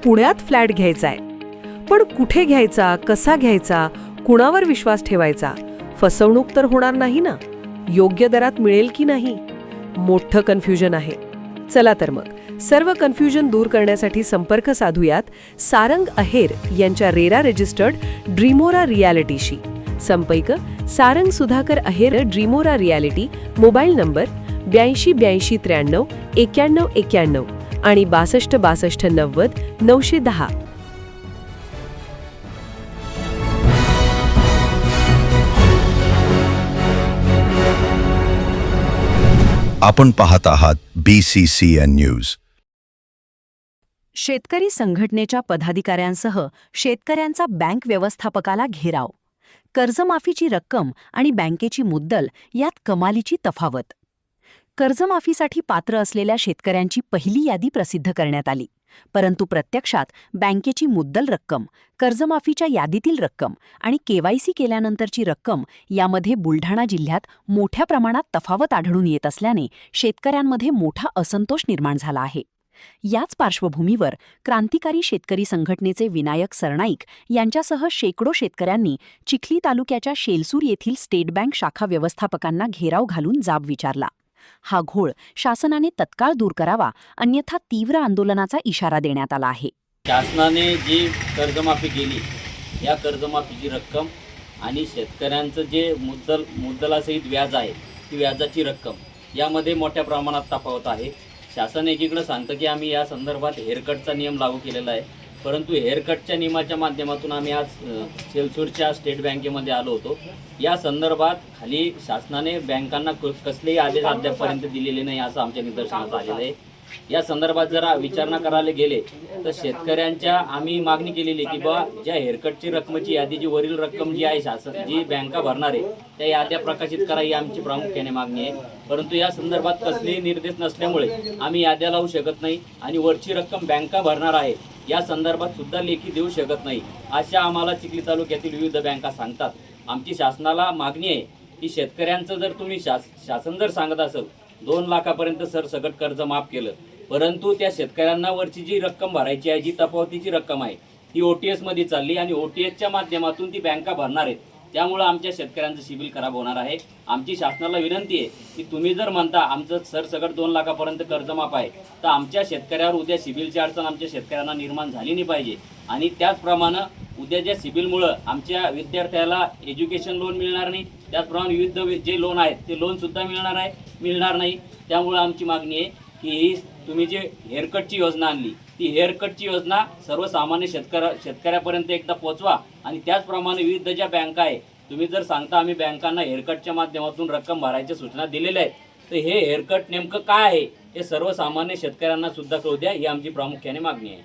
पुण्यात फ्लॅट घ्यायचा आहे. पण कुठे घ्यायचा, कसा घ्यायचा, कुणावर विश्वास ठेवायचा? फसवणूक तर होणार नाही ना? योग्य दरात मिळेल की नाही? मोठं कन्फ्युजन आहे. चला तर मग सर्व कन्फ्युजन दूर करण्यासाठी संपर्क साधूयात सारंग अहेर यांच्या रेरा रजिस्टर्ड ड्रीमोरा रियालिटीशी. संपर्क सारंग सुधाकर अहेर, ड्रीमोरा रियालिटी. मोबाईल नंबर 82 83 91 91 आणि 62 62 90 910. आपण पाहत आहात BCCN न्यूज. शेतकरी संघटनेच्या पदाधिकाऱ्यांसह शेतकऱ्यांचा बँक व्यवस्थापकाला घेराव. कर्जमाफीची रक्कम आणि बँकेची मुद्दल यात कमालीची तफावत. कर्जमाफीसाठी पात्र असलेल्या शेतकऱ्यांची पहिली यादी प्रसिद्ध करण्यात आली, परंतु प्रत्यक्षात बँकेची मुद्दल रक्कम, कर्जमाफीच्या यादीतील रक्कम आणि KYC केल्यानंतरची रक्कम यामध्ये बुलढाणा जिल्ह्यात मोठ्या प्रमाणात तफावत आढळून येत असल्याने शेतकऱ्यांमध्ये मोठा असंतोष निर्माण झाला आहे. याच पार्श्वभूमीवर क्रांतिकारी शेतकरी संघटनेचे विनायक सरनाईक यांच्यासह शेकडो शेतकऱ्यांनी चिखली तालुक्याच्या शेलसूर येथील स्टेट बँक शाखा व्यवस्थापकांना घेराव घालून जाब विचारला. हा घोळ शासनाने तत्काळ दूर करावा, अन्यथा तीव्र आंदोलनाचा इशारा देण्यात आला आहे. शासनाने जी कर्जमाफी केली, या कर्जमाफीची रक्कम आणि शेतकऱ्यांचं जे मुद्दलासहित व्याज आहे, ती व्याजाची रक्कम यामध्ये मोठ्या प्रमाणात तफावत आहे. शासन एकीकडे सांगतं की आम्ही या संदर्भात हेअरकटचा नियम लागू केलेला आहे, परंतु हेअरकटच्या नियमाच्या माध्यमातून आम्ही आज शेलसूरच्या स्टेट बँकेमध्ये आलो होतो. या संदर्भात खाली शासनाने बँकांना कसलेही आदेश अद्यापपर्यंत दिलेले नाही असं आमच्या निदर्शनास आलेलं आहे. या संदर्भात जरा विचारणा करायला गेले तर शेतकऱ्यांच्या आम्ही मागणी केलेली की बा ज्या हेअरकटची रकमेची यादी, जी वरील रक्कम जी आहे शासन जी बँका भरणार आहे त्या याद्या प्रकाशित करा, ही आमची प्रामुख्याने मागणी आहे. परंतु या संदर्भात कसलेही निर्देश नसल्यामुळे आम्ही याद्या लावू शकत नाही आणि वरची रक्कम बँका भरणार आहे या संदर्भात सुद्धा लेखी देऊ शकत नाही, अशा आम्हाला चिखली तालुक्यातील विविध बँका सांगतात. आमची शासनाला मागणी आहे की शेतकऱ्यांचं जर तुम्ही शासन जर सांगत असेल 2 लाखापर्यंत सरसकट कर्ज माफ केलं, परंतु त्या शेतकऱ्यांना वरची जी रक्कम भरायची आहे, जी तफावतीची रक्कम आहे, ती OTS मध्ये चालली आणि OTSच्या माध्यमातून ती बँका भरणार आहेत. त्यामुळे आमच्या शेतकऱ्यांचं सिबिल खराब होणार आहे. आमची शासनाला विनंती आहे की तुम्ही जर म्हणता आमचं सरसकट 2 लाखापर्यंत कर्जमाफ आहे, तर आमच्या शेतकऱ्यावर उद्या सिबिलची अडचण आमच्या शेतकऱ्यांना निर्माण झाली नाही पाहिजे. आणि त्याचप्रमाणे उद्या ज्या सिबिलमुळं आमच्या विद्यार्थ्याला एज्युकेशन लोन मिळणार नाही, त्याचप्रमाणे विविध जे लोन आहेत ते लोनसुद्धा मिळणार नाही. त्यामुळे आमची मागणी आहे की ही तुम्ही जे हेअरकटची योजना आणली, ती हेअरकटची योजना सर्वसामान्य शेतकऱ्यापर्यंत एकदा पोहोचवा. आणि त्याचप्रमाणे विविध ज्या बँका आहे, तुम्ही जर सांगता आम्ही बँकांना हेअरकटच्या माध्यमातून रक्कम भरायच्या सूचना दिलेल्या आहेत, तर हे हेअरकट नेमकं काय आहे हे सर्वसामान्य शेतकऱ्यांना सुद्धा कळू द्या, ही आमची प्रामुख्याने मागणी आहे.